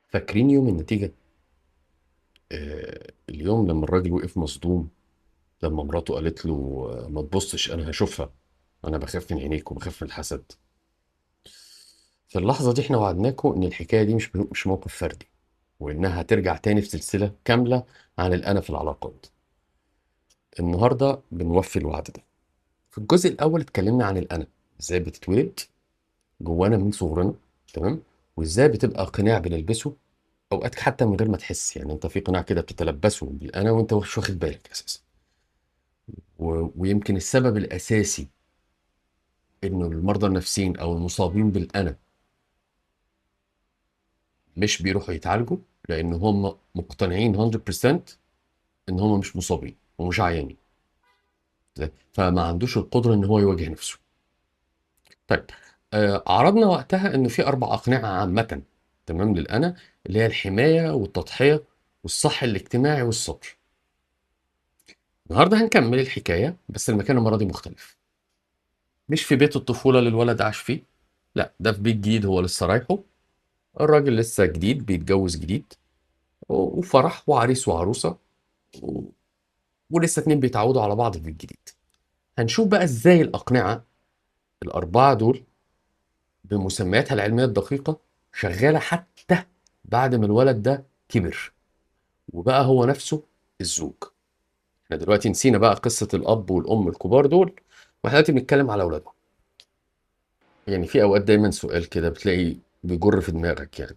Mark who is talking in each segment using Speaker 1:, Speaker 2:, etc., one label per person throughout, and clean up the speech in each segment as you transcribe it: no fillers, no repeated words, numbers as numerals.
Speaker 1: فاكرين يوم النتيجة؟ اليوم لما الراجل وقف مصدوم، لما مراته قالت له ما تبصش انا هشوفها، انا بخاف من عينيك وبخاف من الحسد. في اللحظة دي احنا وعدناكم ان الحكاية دي مش موقف فردي، وانها هترجع تاني في سلسلة كاملة عن الانا في العلاقات. النهاردة بنوفي الوعد ده. في الجزء الاول اتكلمنا عن الانا، ازاي بتتولد جوانا من صغرنا، تمام، وازاي بتبقى قناع بنلبسه اوقات حتى من غير ما تحس. يعني انت في قناع كده بتتلبسه بالانا وانت مش واخد بالك اساسا. ويمكن السبب الأساسي إنه المرضى النفسيين أو المصابين بالأنا مش بيروحوا يتعالجوا، لأن هم مقتنعين 100% إن هم مش مصابين ومش عيانين، فما عندوش القدرة إن هو يواجه نفسه. طيب، عرضنا وقتها إن في 4 أقنعة عامة، تمام، للأنا، اللي هي الحماية والتضحية والصح الاجتماعي والصبر. النهارده هنكمل الحكاية، بس المكان المرة دي مختلف. مش في بيت الطفولة اللي الولد عاش فيه، لا، ده في بيت جديد هو لسه رايحه. الراجل لسه جديد بيتجوز جديد، وفرح وعريس وعروسة، و- ولسه اتنين بيتعودوا على بعض في الجديد. هنشوف بقى ازاي الأقنعة ال4 دول بمسمياتها العلمية الدقيقة شغالة حتى بعد ما الولد ده كبر وبقى هو نفسه الزوج. احنا دلوقتي نسينا بقى قصة الأب والأم الكبار دول، واحنا دلوقتي بنتكلم على أولادهم. يعني في أوقات دايما سؤال كده بتلاقي بيجر في دماغك، يعني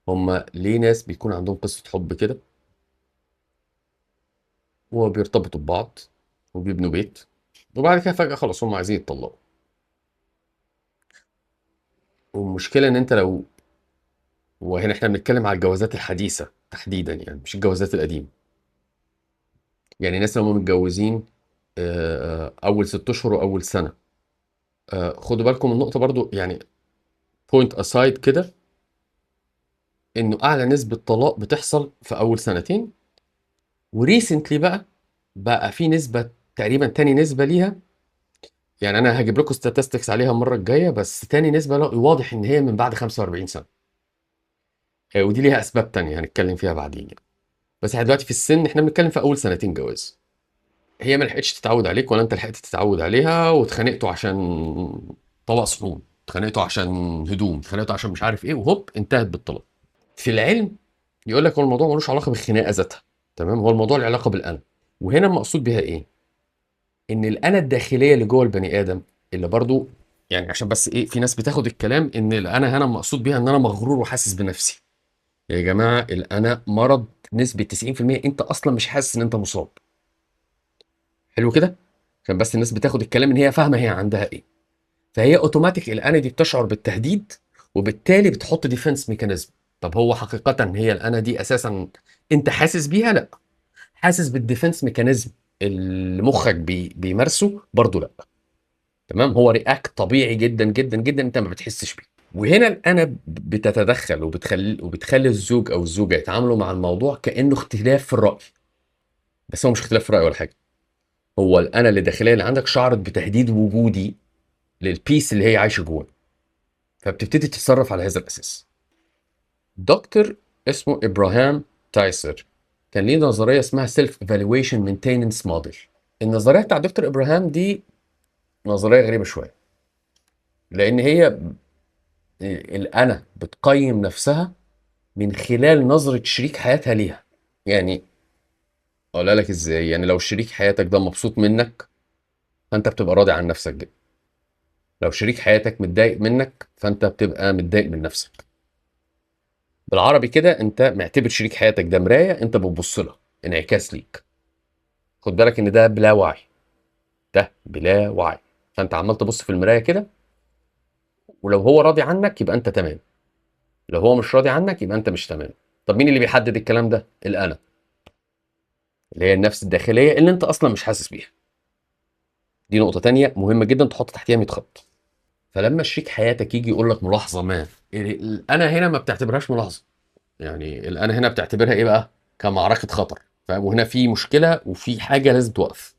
Speaker 1: هما ليه ناس بيكون عندهم قصة حب كده وبيرتبطوا ببعض وبيبنوا بيت، وبعد كده فجأة خلاص هم عايزين يتطلقوا؟ والمشكلة ان انت لو، وهنا احنا بنتكلم على الجوازات الحديثة تحديدا، يعني مش الجوازات القديمة. يعني ناس لما متجوزين اول 6 اشهر واول سنة، خدوا بالكم من نقطة برضو، يعني بوينت اسايد كده، انه اعلى نسبة طلاق بتحصل في اول سنتين. وريسنتلي بقى في نسبة تقريبا تاني نسبة ليها. يعني انا هجيب لكم statistics عليها المرة الجاية، بس تاني نسبة واضح ان هي من بعد 45 سنة. ودي ليها اسباب تانية هنتكلم فيها بعدين يعني. بس احنا دلوقتي في السن، احنا بنتكلم في اول سنتين جواز. هي ما لحقتش تتعود عليك ولا انت لحقت تتعود عليها، واتخانقتوا عشان طبق صحون، اتخانقتوا عشان هدوم، اتخانقتوا عشان مش عارف ايه، وهوب انتهت بالطلاق. في العلم يقول لك هو الموضوع ملوش علاقه بالخناقه ذاتها، تمام، هو الموضوع له علاقه بالانا. وهنا المقصود بيها ايه؟ ان الانا الداخليه اللي جوه البني ادم، اللي برضو، يعني عشان بس ايه، في ناس بتاخد الكلام ان الانا هنا مقصود بيها ان انا مغرور وحاسس بنفسي. يا جماعه، الانا مرض نسبه 90%، انت اصلا مش حاسس ان انت مصاب. حلو كده، عشان بس الناس بتاخد الكلام ان هي فاهمه هي عندها ايه. فهي اوتوماتيك الانا دي بتشعر بالتهديد، وبالتالي بتحط ديفense ميكانيزم. طب هو حقيقه هي الانا دي اساسا انت حاسس بيها؟ لا. حاسس بالديفense ميكانيزم اللي مخك بيمارسه برضه؟ لا. تمام، هو رياكت طبيعي جدا جدا جدا، انت ما بتحسش بيه. وهنا الانا بتتدخل وبتخلي الزوج او الزوجه يتعاملوا مع الموضوع كانه اختلاف في الراي. بس هو مش اختلاف في الراي ولا حاجه. هو الانا اللي داخليه اللي عندك شعرت بتهديد وجودي للبيس اللي هي عايشه جواه، فبتبتدي تتصرف على هذا الاساس. دكتور اسمه ابراهام تايسر كان ليه نظريه اسمها سيلف ايفالويشن مينتيننس موديل. النظريه بتاع دكتور ابراهام دي نظريه غريبه شويه، لان هي الانا بتقيم نفسها من خلال نظره شريك حياتها ليها. يعني اقولها لك ازاي؟ يعني لو شريك حياتك ده مبسوط منك، فانت بتبقى راضي عن نفسك جدا. لو شريك حياتك متضايق منك، فانت بتبقى متضايق من نفسك. بالعربي كده، انت معتبر شريك حياتك ده مرايه انت بتبص لها، انعكاس ليك. خد بالك ان ده بلا وعي، ده بلا وعي. فانت عمال تبص في المرايه كده، ولو هو راضي عنك يبقى انت تمام، لو هو مش راضي عنك يبقى انت مش تمام. طب مين اللي بيحدد الكلام ده؟ الانا، اللي هي النفس الداخليه اللي انت اصلا مش حاسس بيها. دي نقطه تانية مهمه جدا تحط تحتيها 100 خط. فلما شريك حياتك يجي يقول لك ملاحظه ما، الانا هنا ما بتعتبرهاش ملاحظه. يعني الانا هنا بتعتبرها ايه بقى؟ كمعركه خطر، فاهم؟ وهنا في مشكله وفي حاجه لازم توقف.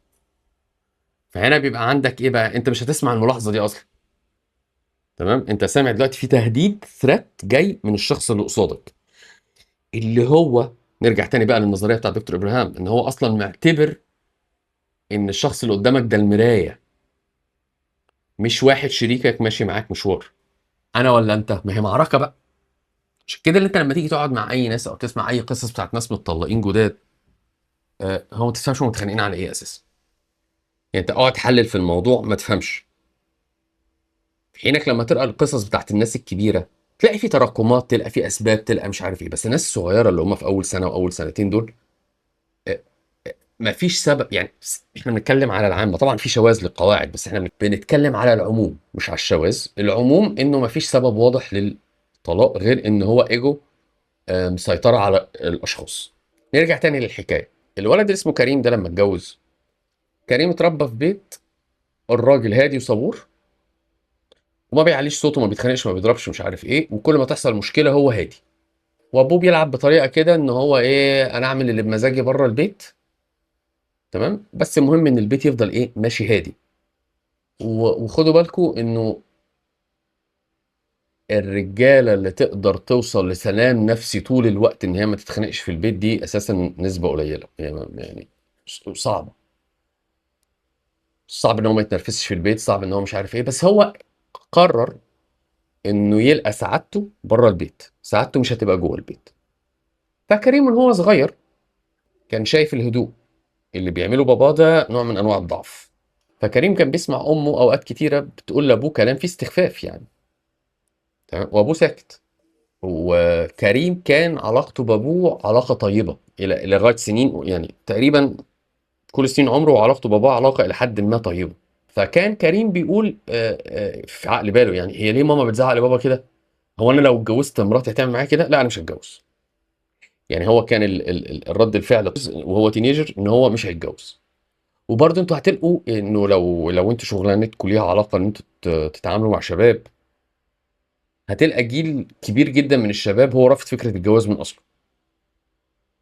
Speaker 1: فهنا بيبقى عندك ايه بقى؟ انت مش هتسمع الملاحظه دي اصلا. تمام، انت سامع دلوقتي في تهديد، ثريت جاي من الشخص اللي قصادك. اللي هو نرجع تاني بقى للنظريه بتاع دكتور ابراهام، ان هو اصلا معتبر ان الشخص اللي قدامك ده المرايه، مش واحد شريكك ماشي معاك مشوار. انا ولا انت؟ ما هي معركه بقى. عشان كده اللي انت لما تيجي تقعد مع اي ناس او تسمع اي قصص بتاعت ناس متطلقين جداد، هو ما تفهمش هم متخانقين على ايه اساسا. يعني انت اقعد تحلل في الموضوع ما تفهمش. في حينك لما تقرا القصص بتاعت الناس الكبيره، تلاقي في تراكمات، تلاقي في اسباب، تلاقي مش عارف ايه. بس الناس الصغيره اللي هم في اول سنه واول سنتين دول، آه، ما فيش سبب. يعني احنا بنتكلم على العامه، طبعا في شواذ للقواعد، بس احنا بنتكلم على العموم مش على الشواذ. العموم انه ما فيش سبب واضح للطلاق غير ان هو ايجو مسيطره على الاشخاص. نرجع تاني للحكايه. الولد اللي اسمه كريم ده لما اتجوز، كريم اتربى في بيت الراجل هادي وصبور، وما بيعليش صوته، ما بيتخانقش، ما بيضربش، مش عارف ايه، وكل ما تحصل مشكله هو هادي. وابوه بيلعب بطريقه كده ان هو ايه، انا اعمل اللي بمزاجي بره البيت، تمام، بس المهم ان البيت يفضل ايه، ماشي هادي. وخدوا بالكم انه الرجاله اللي تقدر توصل لسلام نفسي طول الوقت ان هي ما تتخانقش في البيت، دي اساسا نسبه قليله يعني صعبه. صعب ان هو ما يتنرفزش في البيت، صعب ان هو مش عارف ايه، بس هو قرر انه يلقى سعادته بره البيت، سعادته مش هتبقى جوه البيت. فكريم من هو صغير كان شايف الهدوء اللي بيعمله باباه ده نوع من انواع الضعف. فكريم كان بيسمع امه اوقات كتيره بتقول لابوه كلام فيه استخفاف يعني، تمام، وابوه ساكت. وكريم كان علاقته بابوه علاقه طيبه الى لغايه سنين، يعني تقريبا كل سنين عمره، وعلاقته بابوه علاقه الى حد ما طيبه. فكان كريم بيقول في عقل باله، يعني هي ليه ماما بتزعق لبابا كده؟ هو انا لو اتجوزت مراتي هتعمل معايا كده؟ لا انا مش هتجوز. يعني هو كان الرد الفعل وهو تينيجر ان هو مش هيتجوز. وبرضه انتوا هتلقوا انه لو انتوا شغلانتكم ليها علاقه ان انتوا تتعاملوا مع شباب، هتلقى جيل كبير جدا من الشباب هو رافض فكره الجواز من اصله.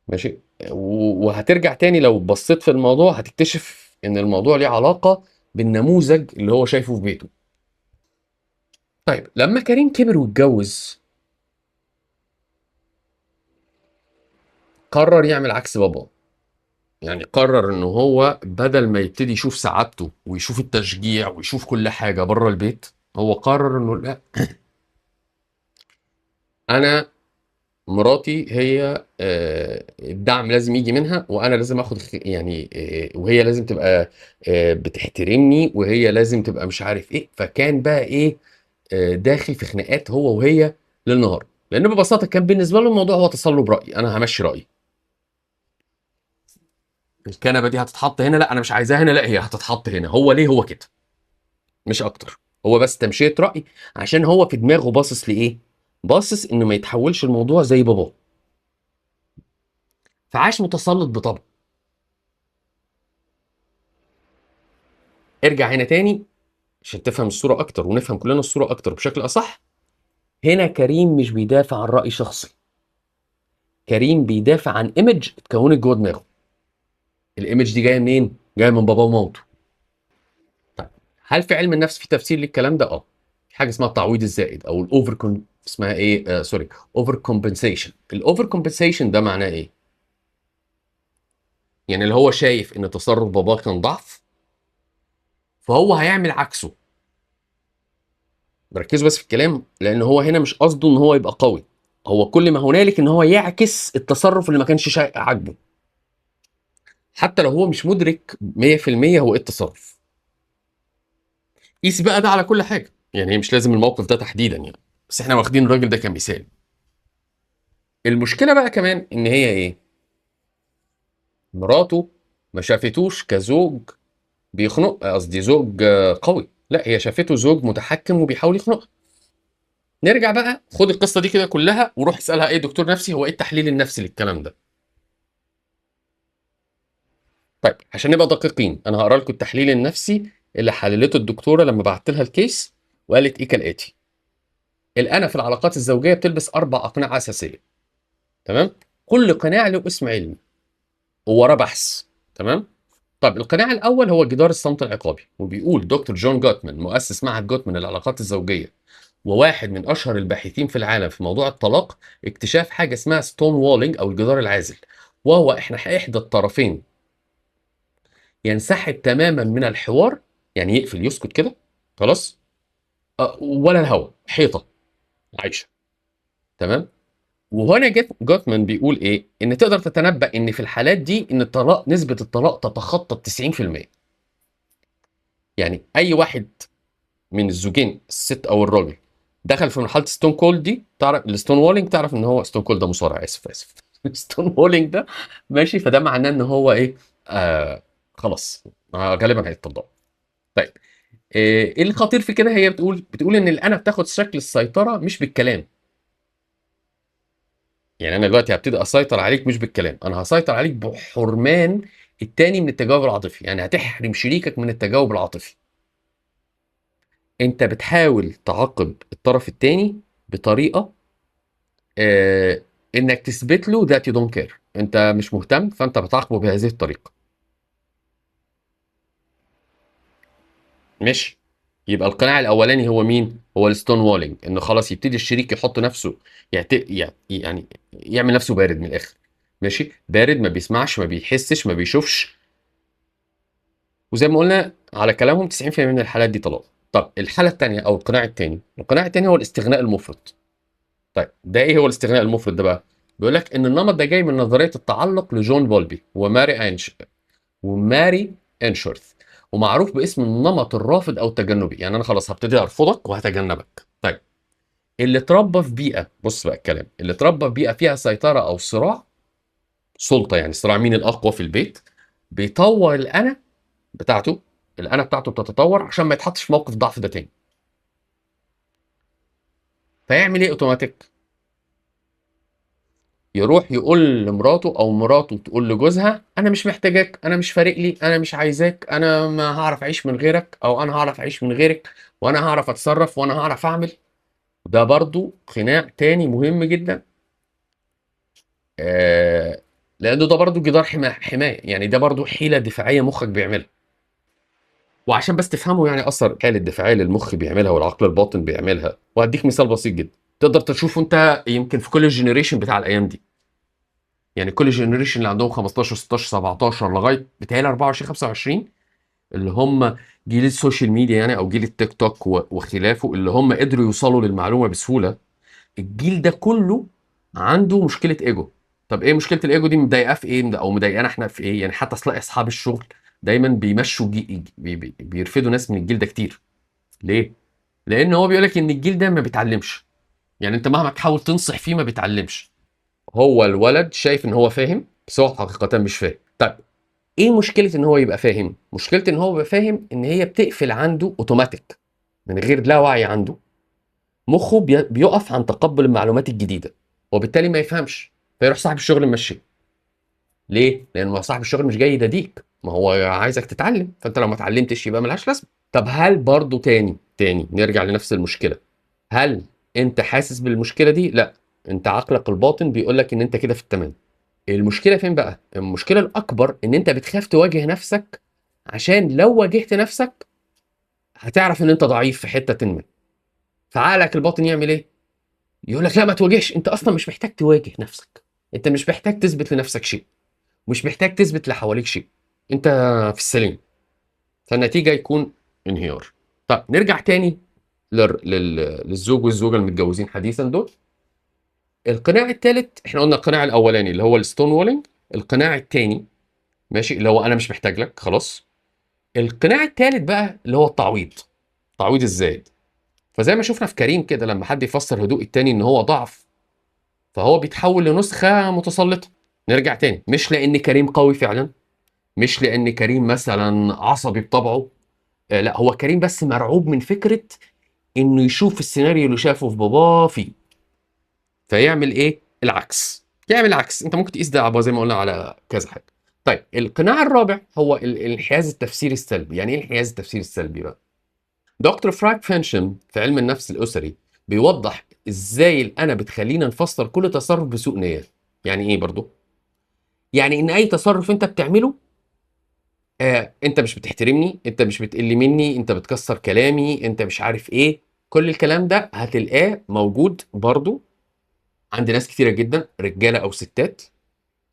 Speaker 1: ماشي. وهترجع تاني لو بصيت في الموضوع هتكتشف ان الموضوع ليه علاقه بالنموذج اللي هو شايفه في بيته. طيب لما كريم كبر واتجوز، قرر يعمل عكس باباه. يعني قرر ان هو بدل ما يبتدي يشوف سعادته ويشوف التشجيع ويشوف كل حاجه بره البيت، هو قرر انه لا، انا مراتي هي الدعم لازم يجي منها، وانا لازم اخد يعني وهي لازم تبقى بتحترمني، وهي لازم تبقى مش عارف ايه. فكان بقى ايه، داخل في خناقات هو وهي ليل نهار. لان ببساطه كان بالنسبه له الموضوع هو تصلب راي، انا همشي رايي. الكنبه دي هتتحط هنا، لا انا مش عايزاها هنا، لا هي هتتحط هنا. هو ليه هو كده؟ مش اكتر. هو بس تمشيه راي، عشان هو في دماغه باصص لايه؟ باصص انه ما يتحولش الموضوع زي باباه. فعاش متسلط بطبعه. ارجع هنا تاني عشان تفهم الصورة أكتر ونفهم كلنا الصورة أكتر بشكل أصح. هنا كريم مش بيدافع عن رأي شخصي، كريم بيدافع عن ايمج اتكونت جوه دماغه. الايمج دي جايه منين؟ جايه من باباه ومامته. طيب هل في علم النفس في تفسير للكلام ده؟ في حاجه اسمها التعويض الزائد او اسمها ايه، سوري، اوفر كومبنسيشن. الاوفر كومبنسيشن ده معناه ايه؟ يعني اللي هو شايف ان تصرف باباه كان ضعف، فهو هيعمل عكسه. ركزوا بس في الكلام، لان هو هنا مش قصده ان هو يبقى قوي، هو كل ما هنالك ان هو يعكس التصرف اللي ما كانش عاجبه، حتى لو هو مش مدرك 100% هو ايه التصرف. قيس بقى ده على كل حاجه، يعني هي مش لازم الموقف ده تحديدا يعني، بس احنا واخدين الراجل ده كمثال. المشكله بقى كمان ان هي ايه، مراته ما شافتوش كزوج بيخنق، قصدي زوج قوي، لا هي شافته زوج متحكم وبيحاول يخنقها. نرجع بقى، خد القصه دي كده كلها وروح اسالها ايه دكتور نفسي، هو ايه التحليل النفسي للكلام ده. طيب عشان نبقى دقيقين، انا هقرا لكم التحليل النفسي اللي حللته الدكتوره لما بعت لها الكيس، وقالت ايه كالاتي: الانا في العلاقات الزوجيه بتلبس 4 اقنعه اساسيه، تمام، كل قناع له اسم علمي ووراه بحث، تمام. طب القناع الاول هو جدار الصمت العقابي، وبيقول دكتور جون جوتمان مؤسس معهد جوتمان للعلاقات الزوجيه وواحد من اشهر الباحثين في العالم في موضوع الطلاق اكتشاف حاجه اسمها ستون وولينج او الجدار العازل، وهو احدى الطرفين ينسحب تماما من الحوار، يعني يقفل يسكت كده خلاص، ولا الهوا، حيطه عايشه. تمام. وهنا جوتمان بيقول ايه، ان تقدر تتنبأ ان في الحالات دي ان الطلاق، نسبه الطلاق تتخطى 90%. يعني اي واحد من الزوجين، الست او الراجل، دخل في مرحله ستون كولد دي، تعرف الستون وولينج، تعرف ان هو ستون كولد ده مصارع، اسف ستون وولينج ده ماشي، فده معناه ان هو ايه، خلاص غالبا هيتطلقوا. طيب ايه الخطير في كده؟ هي بتقول ان الانا بتاخد شكل السيطره مش بالكلام. يعني انا دلوقتي هبتدي اسيطر عليك مش بالكلام، انا هسيطر عليك بحرمان التاني من التجاوب العاطفي، يعني هتحرم شريكك من التجاوب العاطفي. انت بتحاول تعاقب الطرف التاني بطريقه آه انك تثبت له that you don't care، انت مش مهتم، فانت بتعاقبه بهذه الطريقه. مش يبقى القناع الاولاني هو مين؟ هو الستون وولينج، انه خلاص يبتدي الشريك يحط نفسه، يعني يعمل نفسه بارد من الاخر. ماشي، بارد، ما بيسمعش، ما بيحسش، ما بيشوفش. وزي ما قلنا على كلامهم 90% من الحالات دي طلاق. طب الحاله الثانيه او القناع الثاني هو الاستغناء المفرط. طيب ده ايه هو الاستغناء المفرط ده بقى؟ بيقول لك ان النمط ده جاي من نظريه التعلق لجون بولبي وماري انشورث، ومعروف باسم النمط الرافض او التجنبي. يعني انا خلاص هبتدي ارفضك وهتجنبك. طيب اللي اتربى في بيئه، بص بقى الكلام، اللي اتربى في بيئه فيها سيطره او صراع سلطه، يعني صراع مين الاقوى في البيت، بيطور بتاعته الانا بتاعته بتتطور عشان ما يتحطش في موقف ضعف ده تاني. فيعمل ايه اوتوماتيك؟ يروح يقول لمراته، او مراته تقول لجوزها انا مش محتاجاك، انا مش فارق لي، انا مش عايزاك، انا ما هعرف اعيش من غيرك، او انا هعرف اعيش من غيرك، وانا هعرف اتصرف، وانا هعرف اعمل. ده برضو قناع تاني مهم جدا، لانه ده برضو جدار حمايه، يعني ده برضو حيله دفاعيه مخك بيعملها. وعشان بس تفهموا يعني اثر الحاله الدفاعيه اللي المخ بيعملها والعقل الباطن بيعملها، وهديك مثال بسيط جدا تقدر تشوفه انت يمكن في كل الجنريشن بتاع الايام دي. يعني كل الجنريشن اللي عندهم 15 16 17 لغايه بتهيألي 24 25، اللي هم جيل السوشيال ميديا يعني، او جيل التيك توك وخلافه، اللي هم قدروا يوصلوا للمعلومه بسهوله. الجيل ده كله عنده مشكله ايجو. طب ايه مشكله الايجو دي؟ مضايقاه في ايه، او مضايقانا احنا في ايه؟ يعني حتى تلاقي اصحاب الشغل دايما بيمشوا بيرفدوا ناس من الجيل ده كتير. ليه؟ لان هو بيقول لك ان الجيل ده ما بيتعلمش. يعني انت مهما تحاول تنصح فيه ما بيتعلمش. هو الولد شايف ان هو فاهم، بس هو حقيقة مش فاهم. طيب ايه مشكلة ان هو يبقى فاهم؟ مشكلة ان هو يبقى فاهم ان هي بتقفل عنده اوتوماتيك من غير لا وعي عنده. مخه بيقف عن تقبل المعلومات الجديدة، وبالتالي ما يفهمش، فيروح صاحب الشغل ممشي. ليه؟ لان صاحب الشغل مش جاي يداديك، ما هو عايزك تتعلم، فانت لو ما اتعلمتش يبقى ملهاش لازمة. طب هل برضو تاني نرجع لنفس المشكلة، هل انت حاسس بالمشكلة دي؟ لا، انت عقلك الباطن بيقول لك ان انت كده في التمام. المشكلة فين بقى؟ المشكلة الأكبر إن أنت بتخاف تواجه نفسك، عشان لو واجهت نفسك هتعرف إن أنت ضعيف في حتة ما. فعقلك الباطن يعمل إيه؟ يقول لك لا ما تواجهش، أنت أصلا مش محتاج تواجه نفسك، أنت مش محتاج تثبت لنفسك شيء، مش محتاج تثبت اللي حواليك شيء، أنت في السليم. فالنتيجة يكون انهيار. طب نرجع تاني للزوج والزوجة المتجوزين حديثا دول. القناع الثالث، احنا قلنا القناع الأولاني اللي هو الستون وولينج، القناع الثاني ماشي اللي هو انا مش محتاج لك خلاص. القناع الثالث بقى اللي هو التعويض. تعويض ازاي؟ فزي ما شفنا في كريم كده، لما حد يفسر هدوء التاني ان هو ضعف، فهو بيتحول لنسخة متسلطة. نرجع تاني، مش لان كريم قوي فعلا، مش لان كريم مثلا عصبي بطبعه، لا، هو كريم بس مرعوب من فكرة انه يشوف السيناريو اللي شافه في باباه فيه، فيعمل ايه؟ العكس. يعمل العكس. انت ممكن تقيس ده زي ما قلنا على كذا حاجة. طيب القناع الرابع هو الانحياز التفسيري السلبي. يعني ايه الانحياز التفسيري السلبي بقى؟ دكتور فرانك فينشن في علم النفس الأسري بيوضح ازاي الأنا بتخلينا نفسر كل تصرف بسوء نية. يعني ايه برضو؟ يعني ان اي تصرف انت بتعمله، انت مش بتحترمني، انت مش بتقل مني، انت بتكسر كلامي، انت مش عارف ايه، كل الكلام ده هتلقاه موجود برضو عند ناس كتيرة جدا، رجالة أو ستات،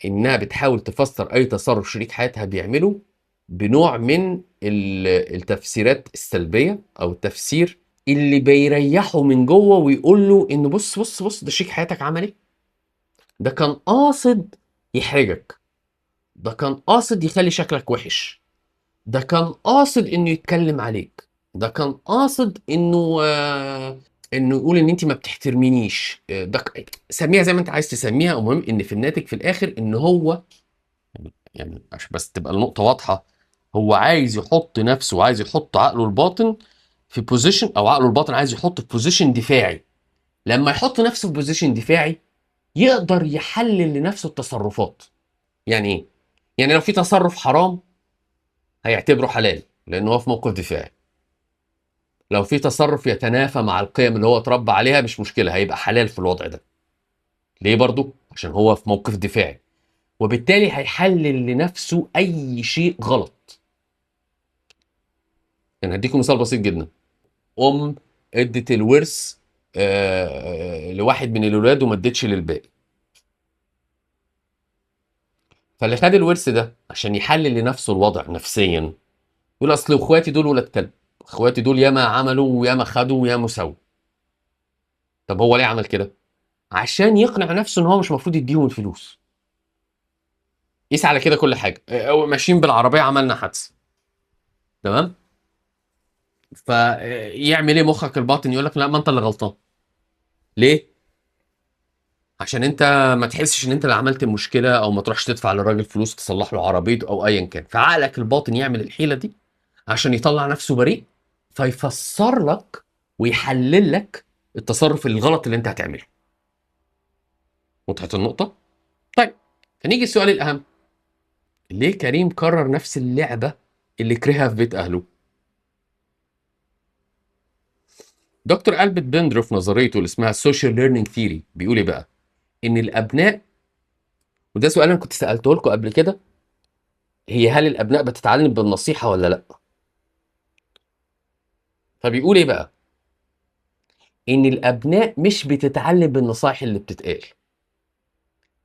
Speaker 1: إنها بتحاول تفسر أي تصرف شريك حياتها بيعمله بنوع من التفسيرات السلبية، أو التفسير اللي بيريحه من جوه ويقول له إن بص بص بص، ده شريك حياتك عمل إيه؟ ده كان قاصد يحرجك، ده كان قاصد يخلي شكلك وحش، ده كان قاصد إنه يتكلم عليك، ده كان قاصد إنه يقول إن أنت ما بتحترمينيش، سميها زي ما أنت عايز تسميها. المهم إن في الناتج في الآخر إن هو يعني عشان بس تبقى النقطة واضحة، هو عايز يحط نفسه وعايز يحط عقله الباطن في بوزيشن، او عقله الباطن عايز يحطه في بوزيشن دفاعي. لما يحط نفسه في بوزيشن دفاعي يقدر يحلل لنفسه التصرفات. يعني ايه؟ يعني لو في تصرف حرام هيعتبره حلال لان هو في موقف دفاعي. لو في تصرف يتنافى مع القيم اللي هو اتربى عليها مش مشكلة، هيبقى حلال في الوضع ده. ليه برضو؟ عشان هو في موقف دفاعي، وبالتالي هيحلل لنفسه اي شيء غلط. يعني هديكم مثال بسيط جدا. ادت الورث لواحد من الولاد وما ادتش للباقي. فاللي خد الورث ده عشان يحلل لنفسه الوضع نفسيا يقول اصل اخواتي دول ولاد كلب، اخواتي دول ياما عملوا وياما خدوا وياما سووا. طب هو ليه عمل كده؟ عشان يقنع نفسه ان هو مش المفروض يديهم الفلوس. قيس على كده كل حاجه، ماشيين بالعربيه عملنا حادثه، تمام؟ فيعمل ايه مخك الباطن؟ يقول لك لا، ما انت اللي غلطان. ليه؟ عشان انت ما تحسش ان انت اللي عملت المشكله، او ما تروحش تدفع للراجل فلوس تصلح له عربيته او ايا كان. فعقلك الباطن يعمل الحيله دي عشان يطلع نفسه بريء، فيفسر لك ويحلل لك التصرف الغلط اللي انت هتعمله. وضحت النقطه؟ طيب، فنيجي السؤال الاهم. ليه كريم كرر نفس اللعبه اللي كرهها في بيت اهله؟ دكتور ألبرت بندرو في نظريته اللي اسمها السوشيال ليرنينج ثيوري بيقول ايه بقى؟ ان الابناء، وده سؤال انا كنت سالته لكم قبل كده، هي هل الابناء بتتعلم بالنصيحه ولا لا؟ فبيقول ايه بقى؟ ان الابناء مش بتتعلم بالنصائح اللي بتتقال،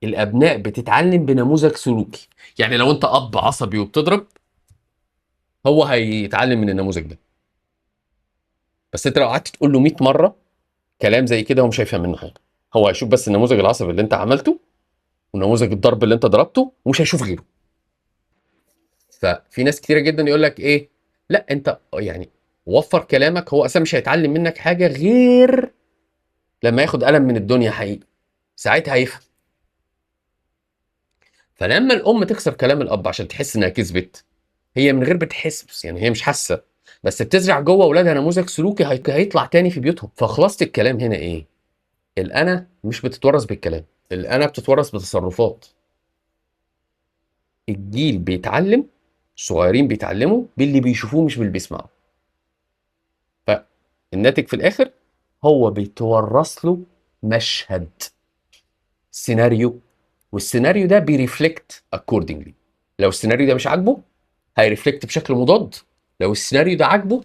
Speaker 1: الابناء بتتعلم بنموذج سلوكي. يعني لو انت اب عصبي وبتضرب، هو هيتعلم من النموذج ده. بس انت لو قعدت تقول له 100 مره كلام زي كده هو مش هيفهم منه حاجه. هو هيشوف بس النموذج العصبي اللي انت عملته ونموذج الضرب اللي انت ضربته، ومش هيشوف غيره. ففي ناس كتيره جدا يقول لك ايه، لا انت يعني وفر كلامك، هو اصلا مش هيتعلم منك حاجه غير لما ياخد قلم من الدنيا حقيقي، ساعتها هيفهم. فلما الام تكسر كلام الاب عشان تحس انها كذبت، هي من غير بتحس، يعني هي مش حاسه، بس بتزرع جوه اولادها نموذج سلوكي هيطلع تاني في بيوتهم. فخلاصه الكلام هنا ايه؟ الانا مش بتتورث بالكلام، الانا بتتورث بتصرفات. الجيل بيتعلم، الصغيرين بيتعلموا باللي بيشوفوه مش باللي بيسمعوه. فالناتج في الاخر هو بيتورث له مشهد، سيناريو، والسيناريو ده بيرفلكت اكوردنجلي. لو السيناريو ده مش عاجبه هيرفلكت بشكل مضاد، لو السيناريو ده عاجبه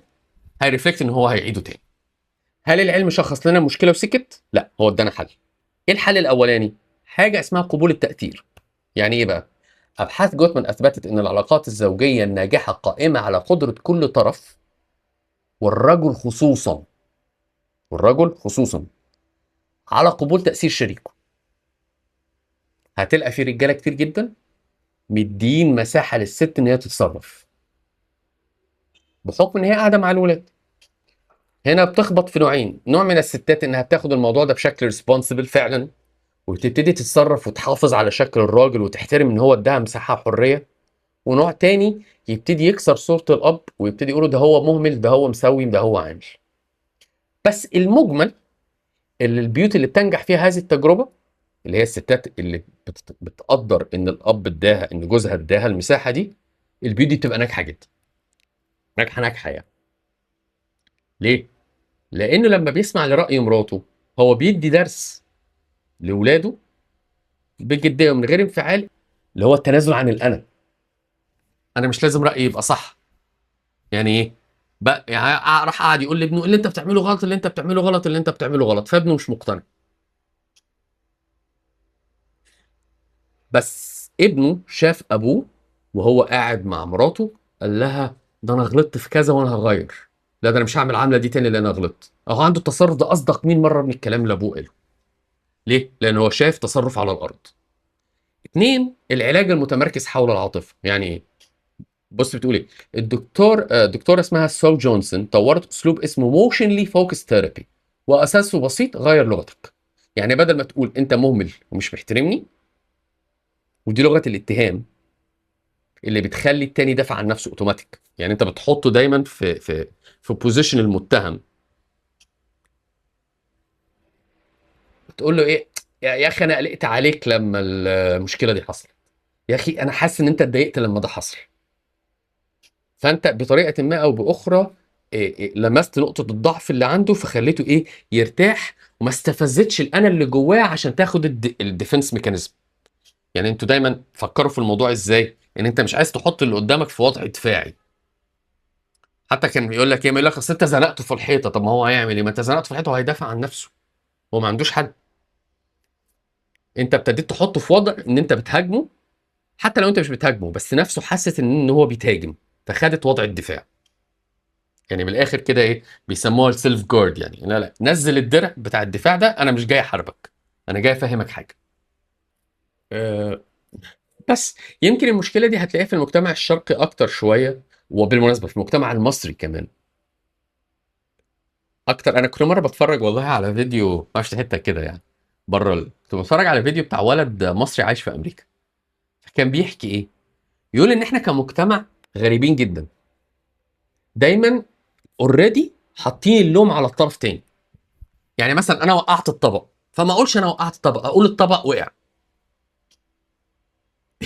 Speaker 1: هيرفلكت ان هو هيعيده تاني. هل العلم شخص لنا المشكله وسكت؟ لا، هو ادانا حل. ايه الحل الاولاني؟ حاجه اسمها قبول التاثير. يعني ايه بقى؟ ابحاث جوتمان اثبتت ان العلاقات الزوجيه الناجحه قائمه على قدره كل طرف، والرجل خصوصا، والرجل خصوصا، على قبول تاثير شريكه. هتلقى في رجاله كتير جدا مدين مساحه للست ان هي تتصرف بحكم ان هي قاعده مع الولاد. هنا بتخبط في نوعين، نوع من الستات انها بتاخد الموضوع ده بشكل ريسبونسبل فعلا، وتبتدي تتصرف وتحافظ على شكل الراجل وتحترم ان هو اداها مساحه وحريه. ونوع تاني يبتدي يكسر صوره الاب ويبتدي يقوله ده هو مهمل، ده هو مسوي، ده هو عامل. بس المجمل اللي البيوت اللي بتنجح فيها هذه التجربه، اللي هي الستات اللي بتقدر ان الاب اداها، ان جوزها اداها المساحه دي، البيوت دي بتبقى ناجحه جدا، ناجحه ناجحه يعني. ليه؟ لانه لما بيسمع لراي مراته هو بيدي درس لاولاده بجديه ومن غير انفعال، اللي هو التنازل عن الانا. انا مش لازم رايي يبقى صح. يعني ايه؟ بقى يعني راح قاعد يقول لابنه اللي انت بتعمله غلط، اللي انت بتعمله غلط، اللي انت بتعمله غلط، فابنه مش مقتنع. بس ابنه شاف ابوه وهو قاعد مع مراته، قال لها ده انا غلطت في كذا وانا هغير، لا ده انا مش هعمل العمله دي تاني لان انا غلطت. اهو عنده التصرف ده اصدق 100 مره من الكلام اللي ابوه قاله. ليه؟ لان هو شايف تصرف على الارض. اتنين، العلاج المتمركز حول العاطفه. يعني ايه؟ بص بتقول ايه. الدكتوره اسمها سو جونسون طورت اسلوب اسمه موشنلي فوكس ثيرابي، واساسه بسيط: غير لغتك. يعني بدل ما تقول انت مهمل ومش محترمني، ودي لغه الاتهام اللي بتخلي التاني يدافع عن نفسه اوتوماتيك، يعني انت بتحطه دايما في بوزيشن المتهم. تقول له ايه؟ يا اخي انا قلقت عليك لما المشكله دي حصلت، يا اخي انا حاسس ان انت اتضايقت لما ده حصل. فانت بطريقه ما او باخرى لمست نقطه الضعف اللي عنده، فخليته ايه؟ يرتاح، وما استفزتش الانا اللي جواه عشان تاخد الديفنس ميكانيزم. يعني انتوا دايما فكروا في الموضوع ازاي، ان انت مش عايز تحط اللي قدامك في وضع دفاعي. حتى كان بيقول لك ايه، بيقول لك اصل انت زنقته في الحيطه. طب ما هو هيعمل ايه؟ ما انت زنقته في الحيطه وهيدافع عن نفسه، هو ما عندوش حد. انت ابتديت تحطه في وضع ان انت بتهاجمه، حتى لو انت مش بتهاجمه بس نفسه حاسس ان هو بيتهاجم، فخدت وضع الدفاع. يعني من الاخر كده ايه بيسموها السيلف جارد، يعني لا لا، نزل الدرع بتاع الدفاع ده، انا مش جاي احاربك، انا جاي افهمك حاجه. أه. بس يمكن المشكله دي هتلاقيها في المجتمع الشرقي اكتر شويه، وبالمناسبه في المجتمع المصري كمان اكتر. انا كل مره بتفرج والله على فيديو، ما اعرفش حته كده يعني بره كنت بتفرج على فيديو بتاع ولد مصري عايش في امريكا، فكان بيحكي ايه، يقول ان احنا كمجتمع غريبين جدا، دايما اوريدي حاطين اللوم على الطرف تاني. يعني مثلا انا وقعت الطبق، فما اقولش انا وقعت الطبق، اقول الطبق وقع.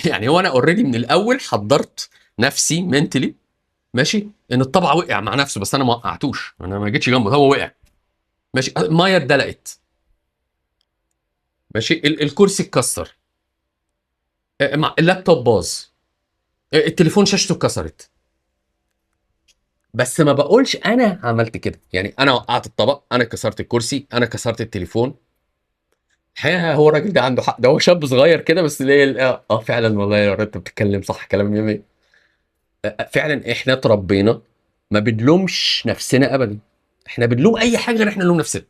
Speaker 1: يعني هو انا اوريدي من الاول حضرت نفسي منتلي، ماشي، ان الطبق وقع مع نفسه، بس انا ما وقعتوش، انا ما جيتش جنبه، هو وقع. ماشي، الميه اتدلقت، ماشي، الكرسي اتكسر، اللابتوب باظ، التليفون شاشته اتكسرت، بس ما بقولش انا عملت كده. يعني انا وقعت الطبق، انا كسرت الكرسي، انا كسرت التليفون. الحقيقه هو الراجل ده عنده حق، ده هو شاب صغير كده بس ليه فعلا والله يا انت بتتكلم صح، كلام يمين. فعلا احنا اتربينا ما بنلومش نفسنا ابدا، احنا بنلوم اي حاجه غير احنا نلوم نفسنا.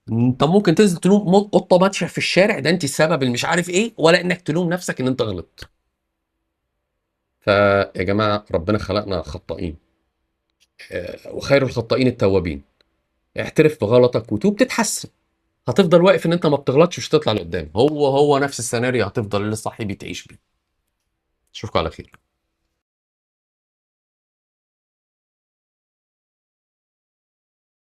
Speaker 1: انت ممكن تنزل تلوم قطه ماشيه في الشارع، ده انت السبب اللي مش عارف ايه، ولا انك تلوم نفسك ان انت غلطت. فيا جماعه ربنا خلقنا خطائين، وخير الخطائين التوابين. اعترف بغلطك وتوب تتحسن. هتفضل واقف ان انت ما بتغلطش، مش هتطلع لقدام، هو نفس السيناريو هتفضل اللي صاحبي تعيش بيه. اشوفكم على خير.